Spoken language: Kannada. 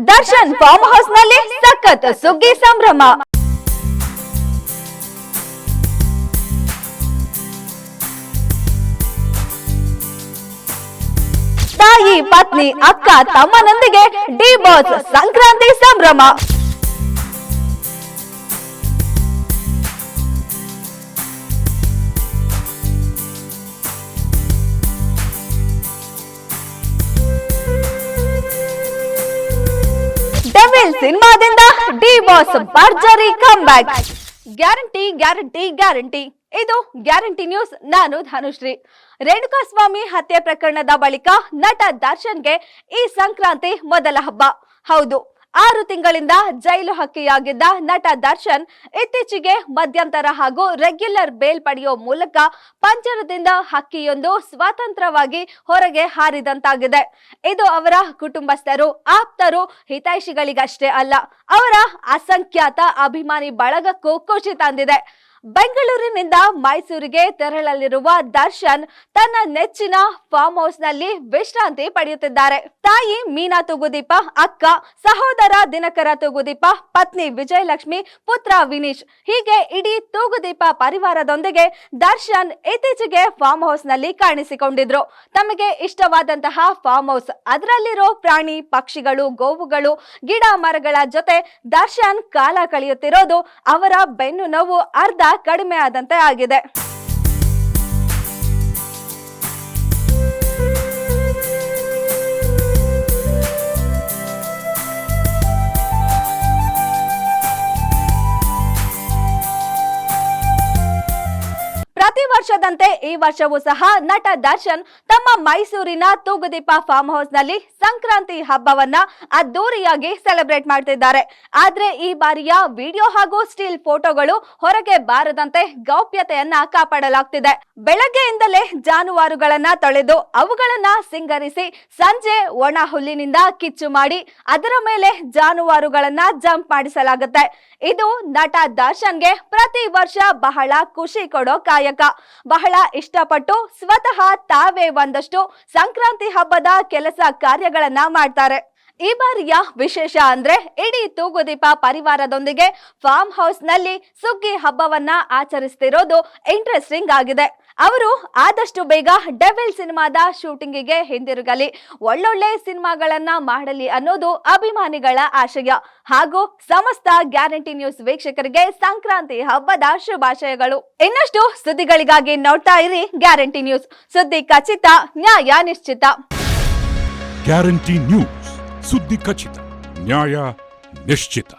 ದರ್ಶನ್ ಫಾರ್ಮ್ ಹೌಸ್ ನಲ್ಲಿ ಸಖತ್ ಸುಗ್ಗಿ ಸಂಭ್ರಮ. ತಾಯಿ, ಪತ್ನಿ, ಅಕ್ಕ, ತಮ್ಮನೊಂದಿಗೆ ಡಿ ಬಾಸ್ ಸಂಕ್ರಾಂತಿ ಸಂಭ್ರಮ. ಡೆವಿಲ್ ಸಿನಿಮಾದಿಂದ ಡಿ ಬಾಸ್ ಭರ್ಜರಿ come back. Guarantee guarantee guarantee. ಇದು ಗ್ಯಾರಂಟಿ ನ್ಯೂಸ್. ನಾನು ಧನುಶ್ರೀ. ರೇಣುಕಾಸ್ವಾಮಿ ಹತ್ಯೆ ಪ್ರಕರಣದ ಬಳಿಕ ನಟ ದರ್ಶನ್ಗೆ ಈ ಸಂಕ್ರಾಂತಿ ಮೊದಲ ಹಬ್ಬ. ಹೌದು, 6 ತಿಂಗಳಿಂದ ಜೈಲು ಹಕ್ಕಿಯಾಗಿದ್ದ ನಟ ದರ್ಶನ್ ಇತ್ತೀಚೆಗೆ ಮಧ್ಯಂತರ ಹಾಗೂ ರೆಗ್ಯುಲರ್ ಬೇಲ್ ಪಡೆಯುವ ಮೂಲಕ ಪಂಜರದಿಂದ ಹಕ್ಕಿಯೊಂದು ಸ್ವತಂತ್ರವಾಗಿ ಹೊರಗೆ ಹಾರಿದಂತಾಗಿದೆ. ಇದು ಅವರ ಕುಟುಂಬಸ್ಥರು, ಆಪ್ತರು, ಹಿತೈಷಿಗಳಿಗಷ್ಟೇ ಅಲ್ಲ, ಅವರ ಅಸಂಖ್ಯಾತ ಅಭಿಮಾನಿ ಬಳಗಕ್ಕೂ ಖುಷಿ ತಂದಿದೆ. ಬೆಂಗಳೂರಿನಿಂದ ಮೈಸೂರಿಗೆ ತೆರಳಲಿರುವ ದರ್ಶನ್ ತನ್ನ ನೆಚ್ಚಿನ ಫಾರ್ಮ್ ಹೌಸ್ ನಲ್ಲಿ ವಿಶ್ರಾಂತಿ ಪಡೆಯುತ್ತಿದ್ದಾರೆ. ತಾಯಿ ಮೀನಾ ತೂಗುದೀಪ, ಅಕ್ಕ ಸಹೋದರ ದಿನಕರ ತೂಗುದೀಪ, ಪತ್ನಿ ವಿಜಯಲಕ್ಷ್ಮಿ, ಪುತ್ರ ವಿನೀಶ್, ಹೀಗೆ ಇಡೀ ತೂಗುದೀಪ ಪರಿವಾರದೊಂದಿಗೆ ದರ್ಶನ್ ಇತ್ತೀಚೆಗೆ ಫಾರ್ಮ್ ಹೌಸ್ ನಲ್ಲಿ ಕಾಣಿಸಿಕೊಂಡಿದ್ರು. ತಮಗೆ ಇಷ್ಟವಾದಂತಹ ಫಾರ್ಮ್ ಹೌಸ್, ಅದರಲ್ಲಿರೋ ಪ್ರಾಣಿ ಪಕ್ಷಿಗಳು, ಗೋವುಗಳು, ಗಿಡ ಮರಗಳ ಜೊತೆ ದರ್ಶನ್ ಕಾಲ ಕಳೆಯುತ್ತಿರೋದು ಅವರ ಬೆನ್ನು ನೋವು ಅರ್ಧ ಕಡಿಮೆ ಆದಂತೆ ಆಗಿದೆ. ಪ್ರತಿ ವರ್ಷದಂತೆ ಈ ವರ್ಷವೂ ಸಹ ನಟ ದರ್ಶನ್ ತಮ್ಮ ಮೈಸೂರಿನ ತೂಗುದೀಪ ಫಾರ್ಮ್ ಹೌಸ್ ನಲ್ಲಿ ಸಂಕ್ರಾಂತಿ ಹಬ್ಬವನ್ನ ಅದ್ದೂರಿಯಾಗಿ ಸೆಲೆಬ್ರೇಟ್ ಮಾಡ್ತಿದ್ದಾರೆ. ಆದ್ರೆ ಈ ಬಾರಿಯ ವಿಡಿಯೋ ಹಾಗೂ ಸ್ಟಿಲ್ ಫೋಟೋಗಳು ಹೊರಗೆ ಬಾರದಂತೆ ಗೌಪ್ಯತೆಯನ್ನ ಕಾಪಾಡಲಾಗ್ತಿದೆ. ಬೆಳಗ್ಗೆಯಿಂದಲೇ ಜಾನುವಾರುಗಳನ್ನ ತೊಳೆದು ಅವುಗಳನ್ನ ಸಿಂಗರಿಸಿ ಸಂಜೆ ಒಣ ಹುಲ್ಲಿನಿಂದ ಕಿಚ್ಚು ಮಾಡಿ ಅದರ ಮೇಲೆ ಜಾನುವಾರುಗಳನ್ನ ಜಂಪ್ ಮಾಡಿಸಲಾಗುತ್ತೆ. ಇದು ನಟ ದರ್ಶನ್ಗೆ ಪ್ರತಿ ವರ್ಷ ಬಹಳ ಖುಷಿ ಕೊಡೋ ಕಾಯಕ. ಬಹಳ ಇಷ್ಟಪಟ್ಟು ಸ್ವತಃ ತಾವೇ ಒಂದಷ್ಟು ಸಂಕ್ರಾಂತಿ ಹಬ್ಬದ ಕೆಲಸ ಕಾರ್ಯಗಳನ್ನ ಮಾಡ್ತಾರೆ. ಈ ಬಾರಿಯ ವಿಶೇಷ ಅಂದ್ರೆ ಇಡೀ ತೂಗುದೀಪ ಪರಿವಾರದೊಂದಿಗೆ ಫಾರ್ಮ್ ಹೌಸ್ ನಲ್ಲಿ ಸುಗ್ಗಿ ಹಬ್ಬವನ್ನ ಆಚರಿಸ್ತಿರೋದು ಇಂಟ್ರೆಸ್ಟಿಂಗ್ ಆಗಿದೆ. ಅವರು ಆದಷ್ಟು ಬೇಗ ಡೆವಿಲ್ ಸಿನಿಮಾದ ಶೂಟಿಂಗಿಗೆ ಹಿಂದಿರುಗಲಿ, ಒಳ್ಳೊಳ್ಳೆ ಸಿನಿಮಾಗಳನ್ನ ಮಾಡಲಿ ಅನ್ನೋದು ಅಭಿಮಾನಿಗಳ ಆಶಯ. ಹಾಗೂ ಸಮಸ್ತ ಗ್ಯಾರಂಟಿ ನ್ಯೂಸ್ ವೀಕ್ಷಕರಿಗೆ ಸಂಕ್ರಾಂತಿ ಹಬ್ಬದ ಶುಭಾಶಯಗಳು. ಇನ್ನಷ್ಟು ಸುದ್ದಿಗಳಿಗಾಗಿ ನೋಡ್ತಾ ಇರಿ ಗ್ಯಾರಂಟಿ ನ್ಯೂಸ್. ಸುದ್ದಿ ಖಚಿತ, ನ್ಯಾಯ ನಿಶ್ಚಿತ. ಗ್ಯಾರಂಟಿ ನ್ಯೂಸ್, ಸುದ್ದಿ ಖಚಿತ, ನ್ಯಾಯ ನಿಶ್ಚಿತ.